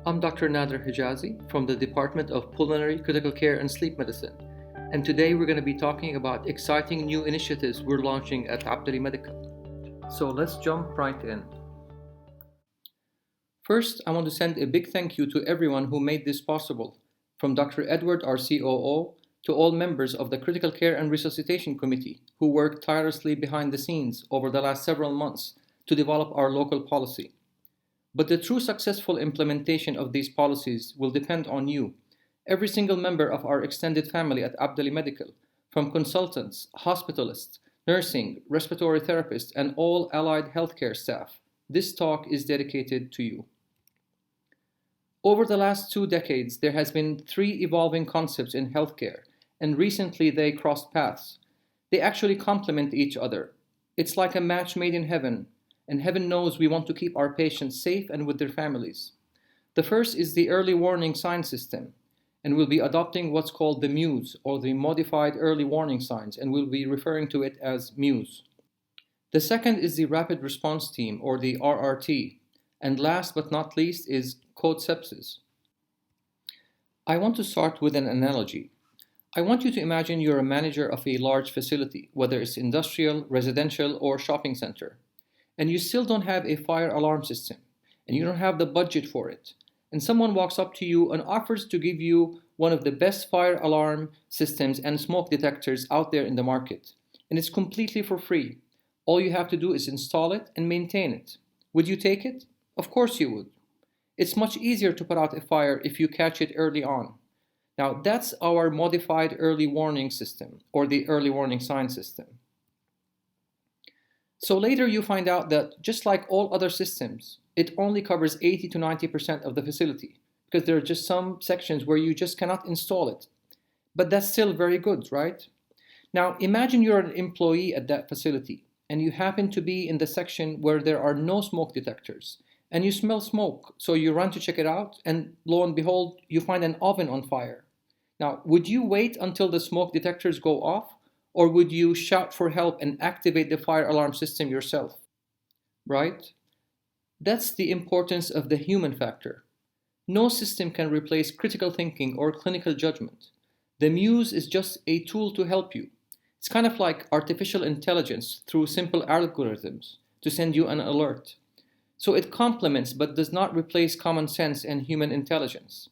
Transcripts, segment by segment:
I'm Dr. Nader Hijazi from the Department of Pulmonary Critical Care and Sleep Medicine, and today we're going to be talking about exciting new initiatives we're launching at Abdali Medical. So let's jump right in. First, I want to send a big thank you to everyone who made this possible, from Dr. Edward, our COO, to all members of the Critical Care and Resuscitation Committee who worked tirelessly behind the scenes over the last several months to develop our local policy. But the true successful implementation of these policies will depend on you, every single member of our extended family at Abdali Medical, from consultants, hospitalists, nursing, respiratory therapists, and all allied healthcare staff. This talk is dedicated to you. Over the last 2 decades, there has been 3 evolving concepts in healthcare, and recently they crossed paths. They actually complement each other. It's like a match made in heaven, and heaven knows we want to keep our patients safe and with their families. The first is the early warning sign system, and we'll be adopting what's called the MEWS, or the Modified Early Warning Signs, and we'll be referring to it as MEWS. The second is the Rapid Response Team, or the RRT, and last but not least is code Sepsis. I want to start with an analogy. I want you to imagine you're a manager of a large facility, whether it's industrial, residential, or shopping center, and you still don't have a fire alarm system, and you don't have the budget for it, and someone walks up to you and offers to give you one of the best fire alarm systems and smoke detectors out there in the market, and it's completely for free. All you have to do is install it and maintain it. Would you take it? Of course you would. It's much easier to put out a fire if you catch it early on. Now that's our modified early warning system, or the early warning sign system. So later you find out that just like all other systems, it only covers 80 to 90% of the facility, because there are just some sections where you just cannot install it. But that's still very good, right? Now imagine you're an employee at that facility, and you happen to be in the section where there are no smoke detectors, and you smell smoke, so you run to check it out, and lo and behold, you find an oven on fire. Now, would you wait until the smoke detectors go off, or would you shout for help and activate the fire alarm system yourself? Right? That's the importance of the human factor. No system can replace critical thinking or clinical judgment. The MEWS is just a tool to help you. It's kind of like artificial intelligence through simple algorithms to send you an alert. So it complements but does not replace common sense and human intelligence.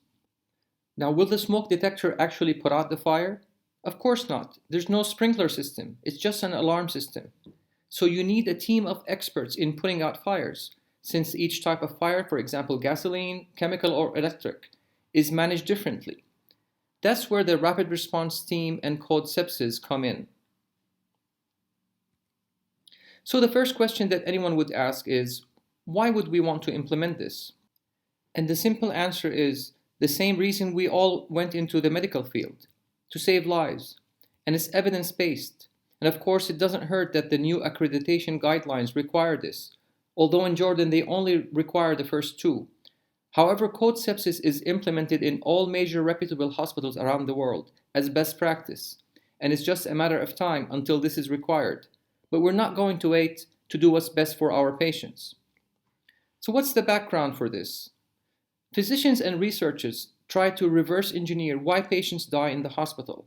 Now, will the smoke detector actually put out the fire? Of course not. There's no sprinkler system. It's just an alarm system. So you need a team of experts in putting out fires, since each type of fire, for example, gasoline, chemical, or electric, is managed differently. That's where the rapid response team and code Sepsis come in. So the first question that anyone would ask is, why would we want to implement this? And the simple answer is the same reason we all went into the medical field, to save lives. And it's evidence-based. And of course, it doesn't hurt that the new accreditation guidelines require this, although in Jordan they only require the first 2. However, code Sepsis is implemented in all major reputable hospitals around the world as best practice, and it's just a matter of time until this is required. But we're not going to wait to do what's best for our patients. So what's the background for this? Physicians and researchers try to reverse engineer why patients die in the hospital.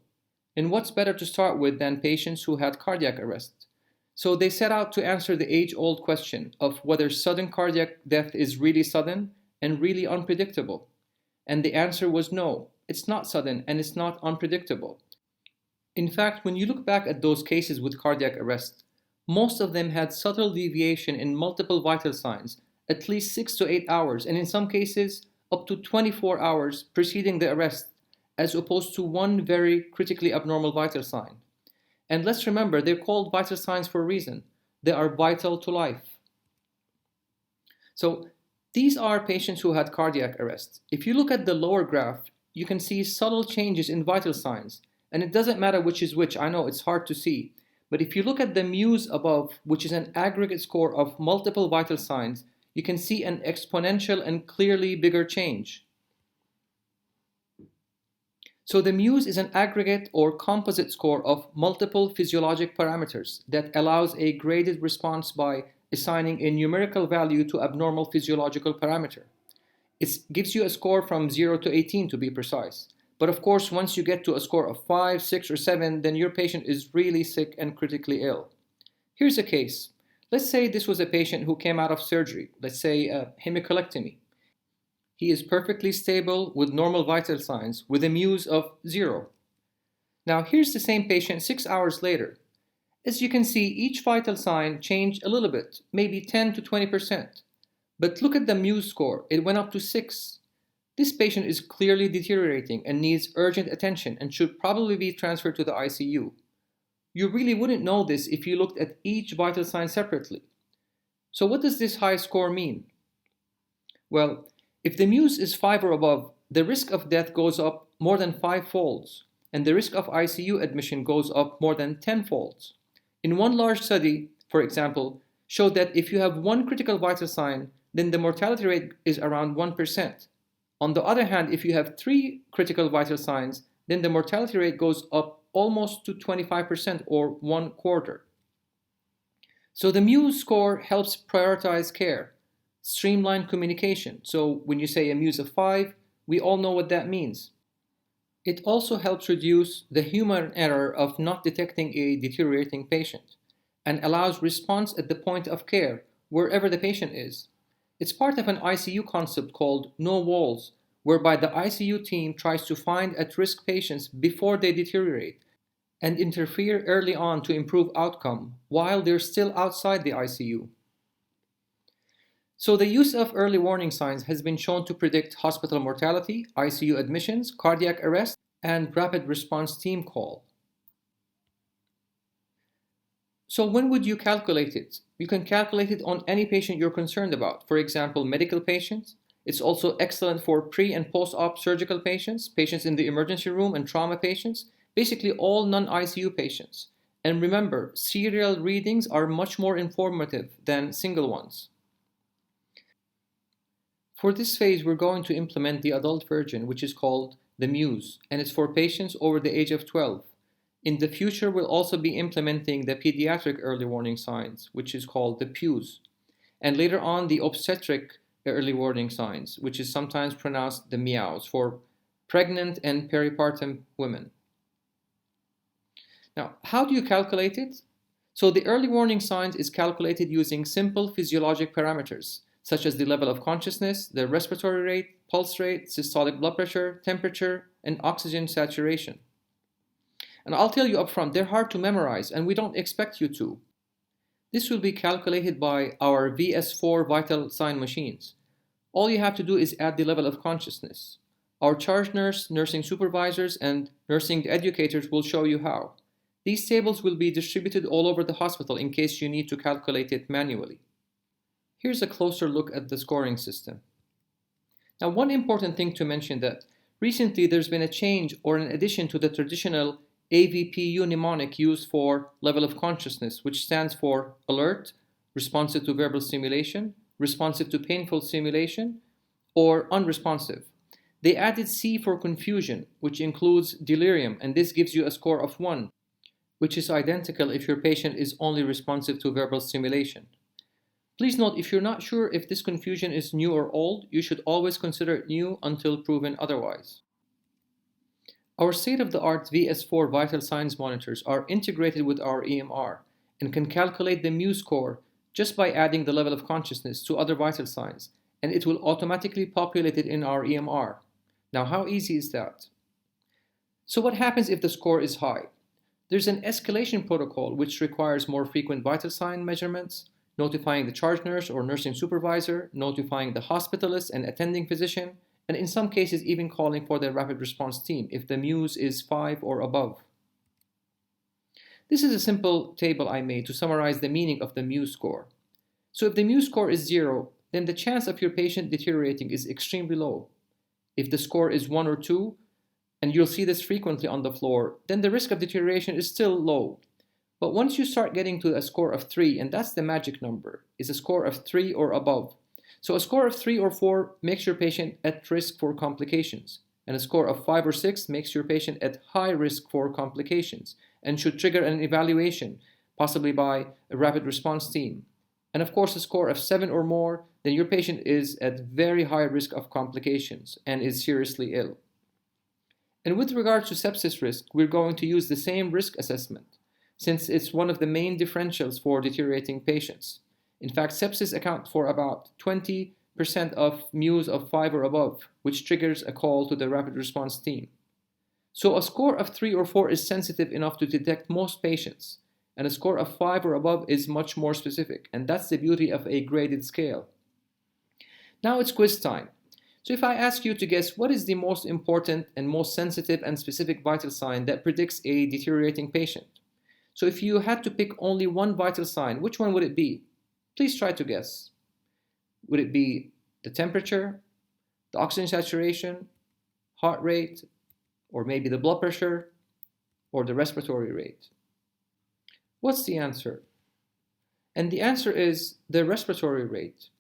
And what's better to start with than patients who had cardiac arrest? So they set out to answer the age-old question of whether sudden cardiac death is really sudden and really unpredictable. And the answer was no, it's not sudden and it's not unpredictable. In fact, when you look back at those cases with cardiac arrest, most of them had subtle deviation in multiple vital signs, at least 6 to 8 hours, and in some cases, up to 24 hours preceding the arrest, as opposed to one very critically abnormal vital sign. And let's remember, they're called vital signs for a reason. They are vital to life. So these are patients who had cardiac arrest. If you look at the lower graph, you can see subtle changes in vital signs. And it doesn't matter which is which. I know it's hard to see. But if you look at the MEWS above, which is an aggregate score of multiple vital signs, you can see an exponential and clearly bigger change. So the MEWS is an aggregate or composite score of multiple physiologic parameters that allows a graded response by assigning a numerical value to abnormal physiological parameter. It gives you a score from 0 to 18 to be precise. But of course, once you get to a score of 5, 6, or 7, then your patient is really sick and critically ill. Here's a case. Let's say this was a patient who came out of surgery, let's say a hemicolectomy. He is perfectly stable with normal vital signs with a MEWS of 0. Now here's the same patient 6 hours later. As you can see, each vital sign changed a little bit, maybe 10 to 20%. But look at the MEWS score, it went up to 6. This patient is clearly deteriorating and needs urgent attention and should probably be transferred to the ICU. You really wouldn't know this if you looked at each vital sign separately. So what does this high score mean? Well, if the MEWS is 5 or above, the risk of death goes up more than 5-folds, and the risk of ICU admission goes up more than 10-folds. In one large study, for example, showed that if you have one critical vital sign, then the mortality rate is around 1%. On the other hand, if you have 3 critical vital signs, then the mortality rate goes up almost to 25% or 1/4. So the MEWS score helps prioritize care, streamline communication. So when you say a MEWS of 5, we all know what that means. It also helps reduce the human error of not detecting a deteriorating patient and allows response at the point of care, wherever the patient is. It's part of an ICU concept called no walls, whereby the ICU team tries to find at-risk patients before they deteriorate and interfere early on to improve outcome while they're still outside the ICU. So the use of early warning signs has been shown to predict hospital mortality, ICU admissions, cardiac arrest, and rapid response team call. So when would you calculate it? You can calculate it on any patient you're concerned about. For example, medical patients. It's also excellent for pre- and post-op surgical patients, patients in the emergency room and trauma patients, basically all non-ICU patients. And remember, serial readings are much more informative than single ones. For this phase, we're going to implement the adult version, which is called the MEWS, and it's for patients over the age of 12. In the future, we'll also be implementing the pediatric early warning signs, which is called the PEWS, and later on the obstetric early warning signs, which is sometimes pronounced the MEWS, for pregnant and peripartum women. Now, how do you calculate it? So the early warning signs is calculated using simple physiologic parameters, such as the level of consciousness, the respiratory rate, pulse rate, systolic blood pressure, temperature, and oxygen saturation. And I'll tell you up front, they're hard to memorize, and we don't expect you to. This will be calculated by our VS4 vital sign machines. All you have to do is add the level of consciousness. Our charge nurse, nursing supervisors, and nursing educators will show you how. These tables will be distributed all over the hospital in case you need to calculate it manually. Here's a closer look at the scoring system. Now, one important thing to mention that recently there's been a change or an addition to the traditional AVPU mnemonic used for level of consciousness, which stands for alert, responsive to verbal stimulation, responsive to painful stimulation, or unresponsive. They added C for confusion, which includes delirium, and this gives you a score of 1, which is identical if your patient is only responsive to verbal stimulation. Please note, if you're not sure if this confusion is new or old, you should always consider it new until proven otherwise. Our state-of-the-art VS4 vital signs monitors are integrated with our EMR and can calculate the MEWS score just by adding the level of consciousness to other vital signs, and it will automatically populate it in our EMR. Now, how easy is that? So what happens if the score is high? There's an escalation protocol which requires more frequent vital sign measurements, notifying the charge nurse or nursing supervisor, notifying the hospitalist and attending physician, and in some cases even calling for the rapid response team if the MEWS is 5 or above. This is a simple table I made to summarize the meaning of the MEWS score. So if the MEWS score is 0, then the chance of your patient deteriorating is extremely low. If the score is 1 or 2, and you'll see this frequently on the floor, then the risk of deterioration is still low. But once you start getting to a score of 3, and that's the magic number, is a score of 3 or above. So a score of 3 or 4 makes your patient at risk for complications, and a score of 5 or 6 makes your patient at high risk for complications and should trigger an evaluation, possibly by a rapid response team. and of course a score of 7 or more, then your patient is at very high risk of complications and is seriously ill. And with regard to sepsis risk, we're going to use the same risk assessment, since it's one of the main differentials for deteriorating patients. In fact, sepsis accounts for about 20% of MEWS of 5 or above, which triggers a call to the rapid response team. So a score of 3 or 4 is sensitive enough to detect most patients, and a score of 5 or above is much more specific, and that's the beauty of a graded scale. Now it's quiz time. So if I ask you to guess what is the most important and most sensitive and specific vital sign that predicts a deteriorating patient? So if you had to pick only one vital sign, which one would it be? Please try to guess. Would it be the temperature, the oxygen saturation, heart rate, or maybe the blood pressure, or the respiratory rate? What's the answer? And the answer is the respiratory rate.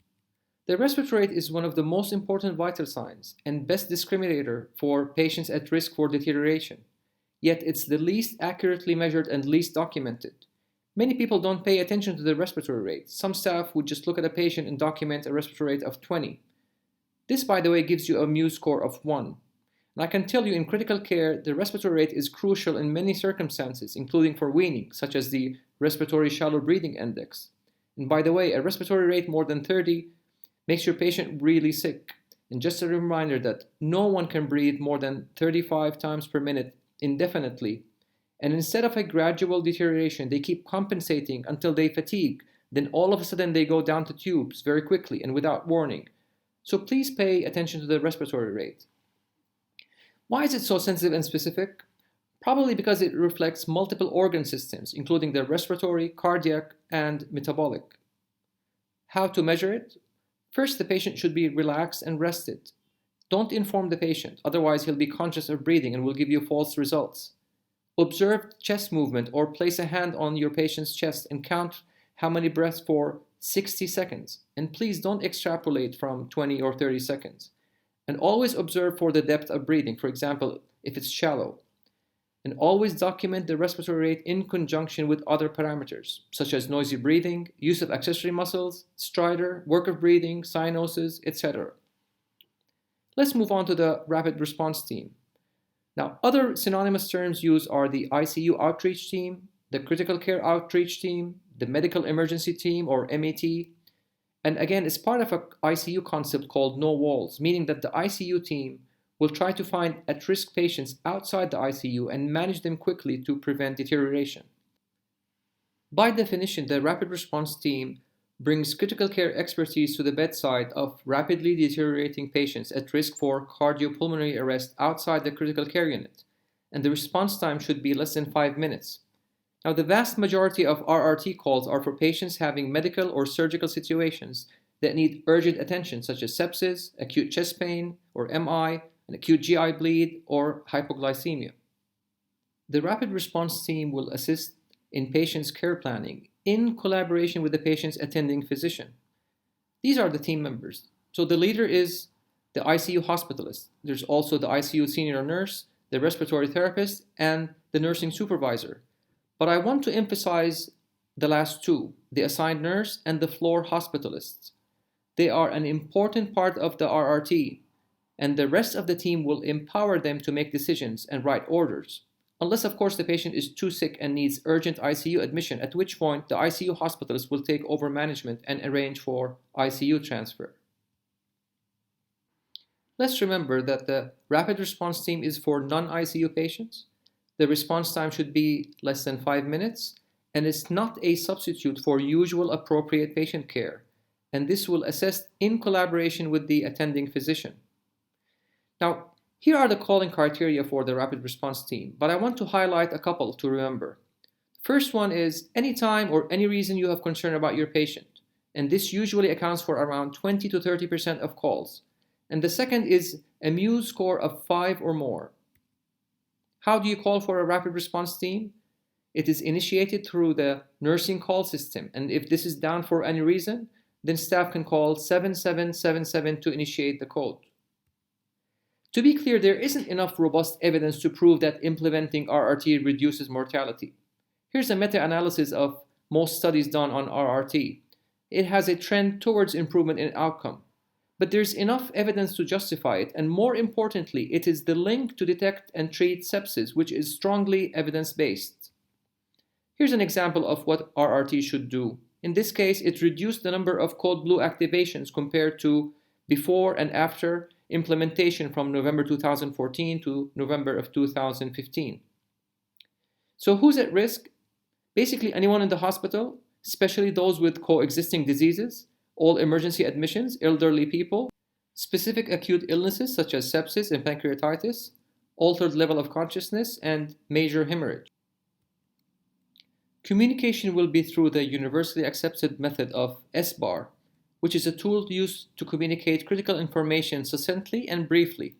The respiratory rate is one of the most important vital signs and best discriminator for patients at risk for deterioration. Yet it's the least accurately measured and least documented. Many people don't pay attention to the respiratory rate. Some staff would just look at a patient and document a respiratory rate of 20. This, by the way, gives you a MEWS score of 1. And I can tell you in critical care, the respiratory rate is crucial in many circumstances, including for weaning, such as the respiratory shallow breathing index. And by the way, a respiratory rate more than 30 makes your patient really sick. And just a reminder that no one can breathe more than 35 times per minute indefinitely. And instead of a gradual deterioration, they keep compensating until they fatigue. Then all of a sudden they go down to tubes very quickly and without warning. So please pay attention to the respiratory rate. Why is it so sensitive and specific? Probably because it reflects multiple organ systems, including the respiratory, cardiac, and metabolic. How to measure it? First, the patient should be relaxed and rested. Don't inform the patient, otherwise he'll be conscious of breathing and will give you false results. Observe chest movement or place a hand on your patient's chest and count how many breaths for 60 seconds. And please don't extrapolate from 20 or 30 seconds. And always observe for the depth of breathing, for example, if it's shallow. And always document the respiratory rate in conjunction with other parameters, such as noisy breathing, use of accessory muscles, stridor, work of breathing, cyanosis, etc. Let's move on to the rapid response team. Now, other synonymous terms used are the ICU outreach team, the critical care outreach team, the medical emergency team or MET, and again, it's part of an ICU concept called no walls, meaning that the ICU team will try to find at-risk patients outside the ICU and manage them quickly to prevent deterioration. By definition, the rapid response team brings critical care expertise to the bedside of rapidly deteriorating patients at risk for cardiopulmonary arrest outside the critical care unit, and the response time should be less than 5 minutes. Now, the vast majority of RRT calls are for patients having medical or surgical situations that need urgent attention, such as sepsis, acute chest pain, or MI, an acute GI bleed, or hypoglycemia. The rapid response team will assist in patients' care planning in collaboration with the patient's attending physician. These are the team members. So the leader is the ICU hospitalist. There's also the ICU senior nurse, the respiratory therapist, and the nursing supervisor. But I want to emphasize the last two, the assigned nurse and the floor hospitalists. They are an important part of the RRT, and the rest of the team will empower them to make decisions and write orders. Unless, of course, the patient is too sick and needs urgent ICU admission, at which point the ICU hospitalist will take over management and arrange for ICU transfer. Let's remember that the rapid response team is for non-ICU patients. The response time should be less than 5 minutes, and it's not a substitute for usual appropriate patient care, and this will assess in collaboration with the attending physician. Now, here are the calling criteria for the rapid response team, but I want to highlight a couple to remember. First one is any time or any reason you have concern about your patient, and this usually accounts for around 20 to 30% of calls. And the second is a MEWS score of 5 or more. How do you call for a rapid response team? It is initiated through the nursing call system, and if this is down for any reason, then staff can call 7777 to initiate the code. To be clear, there isn't enough robust evidence to prove that implementing RRT reduces mortality. Here's a meta-analysis of most studies done on RRT. it has a trend towards improvement in outcome. But there's enough evidence to justify it, and more importantly, it is the link to detect and treat sepsis, which is strongly evidence-based. Here's an example of what RRT should do. In this case, it reduced the number of code blue activations compared to before and after implementation from November 2014 to November of 2015. So who's at risk? Basically anyone in the hospital, especially those with coexisting diseases, all emergency admissions, elderly people, specific acute illnesses such as sepsis and pancreatitis, altered level of consciousness, and major hemorrhage. Communication will be through the universally accepted method of SBAR, which is a tool used to communicate critical information succinctly and briefly.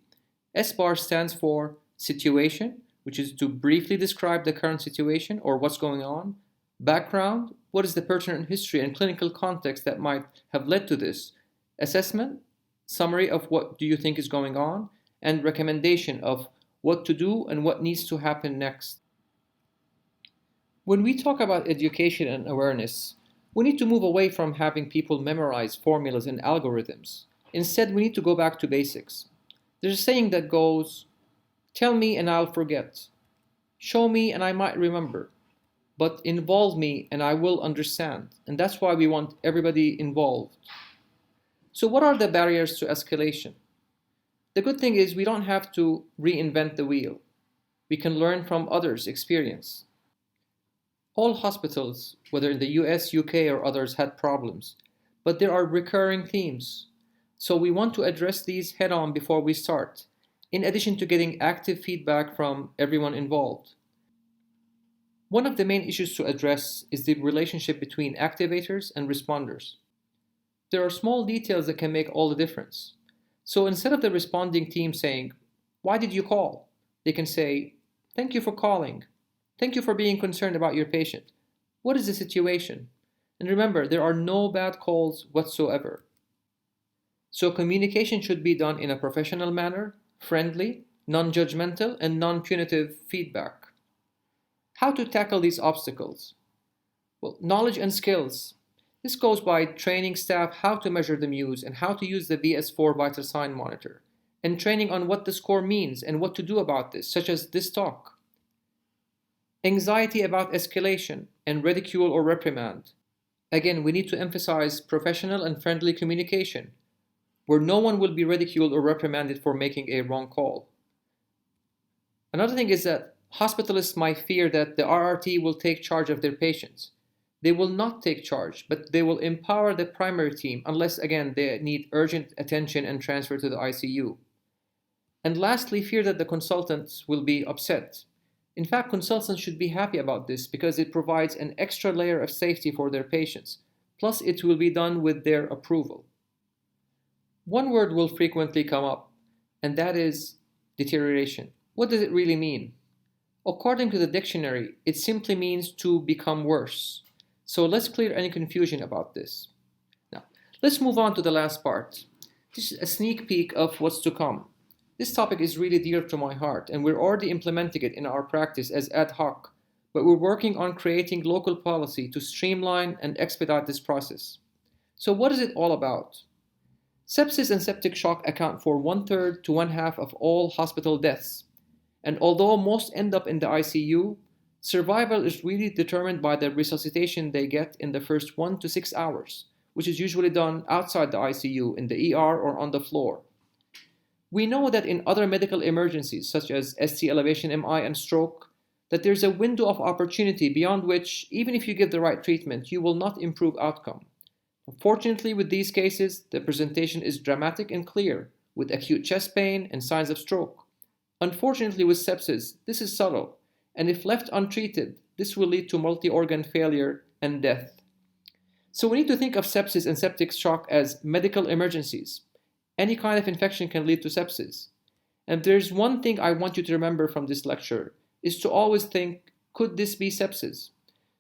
SBAR stands for situation, which is to briefly describe the current situation or what's going on. Background, what is the pertinent history and clinical context that might have led to this? Assessment, summary of what do you think is going on, and recommendation of what to do and what needs to happen next. When we talk about education and awareness, we need to move away from having people memorize formulas and algorithms. Instead, we need to go back to basics. There's a saying that goes, tell me and I'll forget. Show me and I might remember. But involve me and I will understand. And that's why we want everybody involved. So what are the barriers to escalation? The good thing is we don't have to reinvent the wheel. We can learn from others' experience. All hospitals, whether in the US, UK, or others, had problems, but there are recurring themes. So we want to address these head-on before we start, in addition to getting active feedback from everyone involved. One of the main issues to address is the relationship between activators and responders. There are small details that can make all the difference. So instead of the responding team saying, "Why did you call?" they can say, "Thank you for calling. Thank you for being concerned about your patient. What is the situation?" And remember, there are no bad calls whatsoever. So communication should be done in a professional manner, friendly, non-judgmental, and non-punitive feedback. How to tackle these obstacles? Well, knowledge and skills. This goes by training staff how to measure the MEWS and how to use the VS4 vital sign monitor, and training on what the score means and what to do about this, such as this talk. Anxiety about escalation and ridicule or reprimand. Again, we need to emphasize professional and friendly communication, where no one will be ridiculed or reprimanded for making a wrong call. Another thing is that hospitalists might fear that the RRT will take charge of their patients. They will not take charge, but they will empower the primary team unless, again, they need urgent attention and transfer to the ICU. And lastly, fear that the consultants will be upset. In fact, consultants should be happy about this because it provides an extra layer of safety for their patients. Plus, it will be done with their approval. One word will frequently come up, and that is deterioration. What does it really mean? According to the dictionary, it simply means to become worse. So let's clear any confusion about this. Now, let's move on to the last part. This is a sneak peek of what's to come. This topic is really dear to my heart, and we're already implementing it in our practice as ad hoc, but we're working on creating local policy to streamline and expedite this process. So what is it all about? Sepsis and septic shock account for 1/3 to 1/2 of all hospital deaths, and although most end up in the ICU, survival is really determined by the resuscitation they get in the first 1 to 6 hours, which is usually done outside the ICU, in the ER or on the floor. We know that in other medical emergencies, such as ST elevation MI and stroke, that there's a window of opportunity beyond which, even if you give the right treatment, you will not improve outcome. Fortunately, with these cases, the presentation is dramatic and clear, with acute chest pain and signs of stroke. Unfortunately, with sepsis, this is subtle, and if left untreated, this will lead to multi-organ failure and death. So we need to think of sepsis and septic shock as medical emergencies. Any kind of infection can lead to sepsis. And if there's one thing I want you to remember from this lecture, is to always think, could this be sepsis?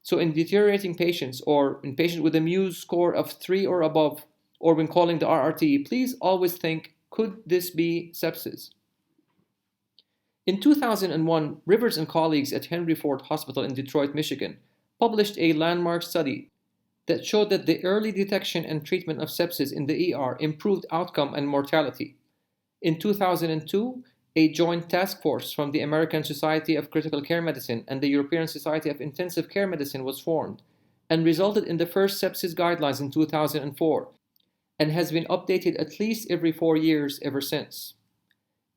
So in deteriorating patients, or in patients with a MEWS score of 3 or above, or when calling the RRT, please always think, could this be sepsis? In 2001, Rivers and colleagues at Henry Ford Hospital in Detroit, Michigan, published a landmark study that showed that the early detection and treatment of sepsis in the ER improved outcome and mortality. In 2002, a joint task force from the American Society of Critical Care Medicine and the European Society of Intensive Care Medicine was formed and resulted in the first sepsis guidelines in 2004 and has been updated at least every 4 years ever since.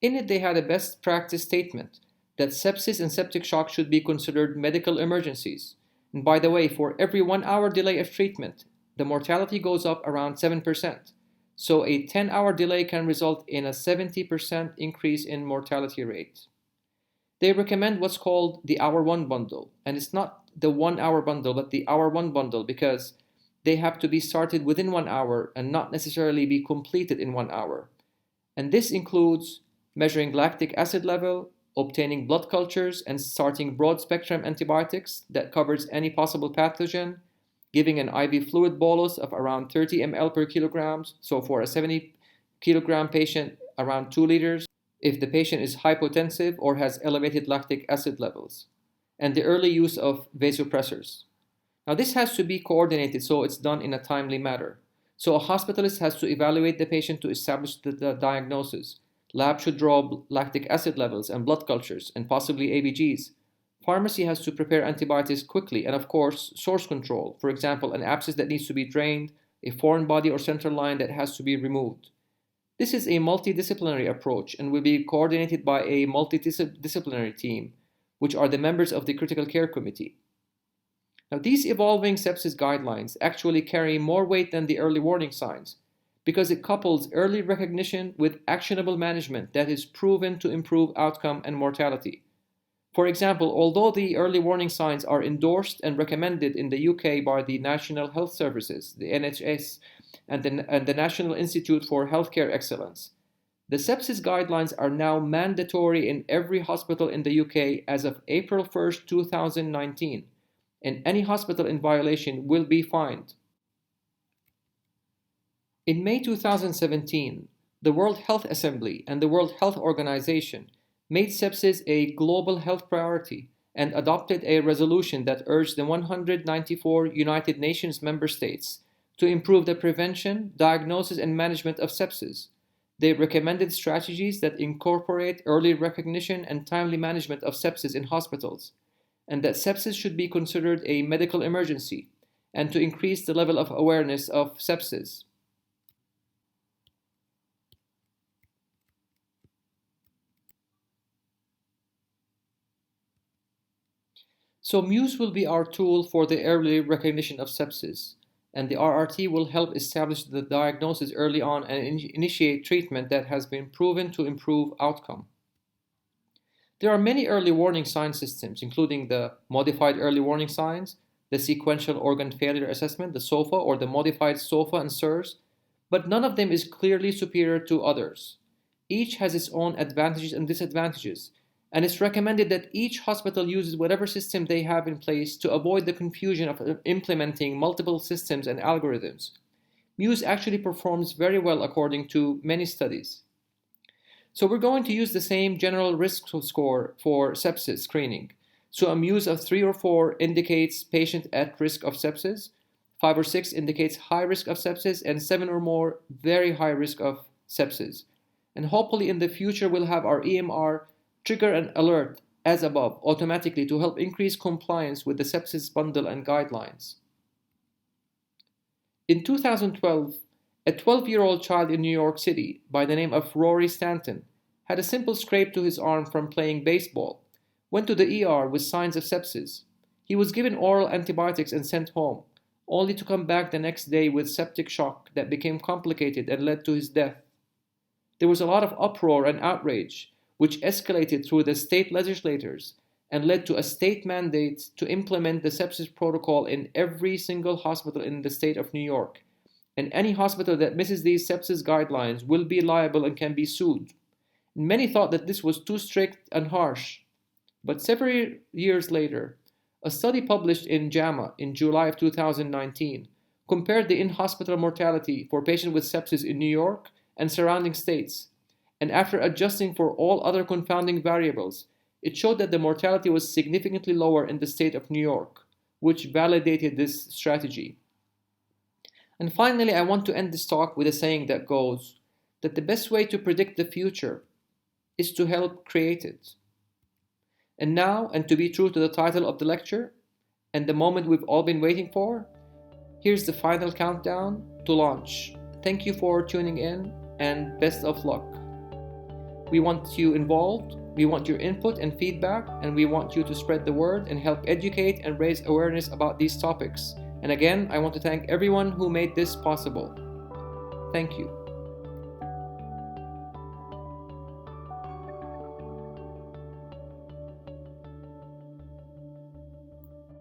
In it, they had a best practice statement that sepsis and septic shock should be considered medical emergencies. And by the way, for every 1 hour delay of treatment, the mortality goes up around 7%. So a 10-hour delay can result in a 70% increase in mortality rate. They recommend what's called the Hour 1 bundle, and it's not the 1 hour bundle, but the Hour 1 bundle because they have to be started within 1 hour and not necessarily be completed in 1 hour. And this includes measuring lactic acid level, obtaining blood cultures, and starting broad-spectrum antibiotics that covers any possible pathogen, giving an IV fluid bolus of around 30 ml per kilograms, so for a 70 kilogram patient, around 2 liters, if the patient is hypotensive or has elevated lactic acid levels, and the early use of vasopressors. Now this has to be coordinated so it's done in a timely manner. So a hospitalist has to evaluate the patient to establish the diagnosis. Lab should draw lactic acid levels and blood cultures and possibly ABGs. Pharmacy has to prepare antibiotics quickly and of course source control, for example an abscess that needs to be drained, a foreign body or central line that has to be removed. This is a multidisciplinary approach and will be coordinated by a multidisciplinary team, which are the members of the Critical Care Committee. Now these evolving sepsis guidelines actually carry more weight than the early warning signs because it couples early recognition with actionable management that is proven to improve outcome and mortality. For example, although the early warning signs are endorsed and recommended in the UK by the National Health Services, the NHS, and the National Institute for Healthcare Excellence, the sepsis guidelines are now mandatory in every hospital in the UK as of April 1st, 2019, and any hospital in violation will be fined. In May 2017, the World Health Assembly and the World Health Organization made sepsis a global health priority and adopted a resolution that urged the 194 United Nations member states to improve the prevention, diagnosis, and management of sepsis. They recommended strategies that incorporate early recognition and timely management of sepsis in hospitals, and that sepsis should be considered a medical emergency, and to increase the level of awareness of sepsis. So MEWS will be our tool for the early recognition of sepsis, and the RRT will help establish the diagnosis early on and initiate treatment that has been proven to improve outcome. There are many early warning sign systems, including the Modified Early Warning Signs, the Sequential Organ Failure Assessment, the SOFA, or the Modified SOFA and SIRS, but none of them is clearly superior to others. Each has its own advantages and disadvantages, and it's recommended that each hospital uses whatever system they have in place to avoid the confusion of implementing multiple systems and algorithms. MEWS actually performs very well according to many studies. So we're going to use the same general risk score for sepsis screening. So a MEWS of 3 or 4 indicates patient at risk of sepsis, 5 or 6 indicates high risk of sepsis, and 7 or more very high risk of sepsis. And hopefully in the future we'll have our EMR trigger an alert as above automatically to help increase compliance with the sepsis bundle and guidelines. In 2012, a 12-year-old child in New York City by the name of Rory Stanton had a simple scrape to his arm from playing baseball, went to the ER with signs of sepsis. He was given oral antibiotics and sent home, only to come back the next day with septic shock that became complicated and led to his death. There was a lot of uproar and outrage, which escalated through the state legislators and led to a state mandate to implement the sepsis protocol in every single hospital in the state of New York. And any hospital that misses these sepsis guidelines will be liable and can be sued. Many thought that this was too strict and harsh. But several years later, a study published in JAMA in July of 2019 compared the in-hospital mortality for patients with sepsis in New York and surrounding states. And after adjusting for all other confounding variables, it showed that the mortality was significantly lower in the state of New York, which validated this strategy. And finally, I want to end this talk with a saying that goes that the best way to predict the future is to help create it. And now, and to be true to the title of the lecture, and the moment we've all been waiting for, here's the final countdown to launch. Thank you for tuning in, and best of luck. We want you involved, we want your input and feedback, and we want you to spread the word and help educate and raise awareness about these topics. And again, I want to thank everyone who made this possible. Thank you.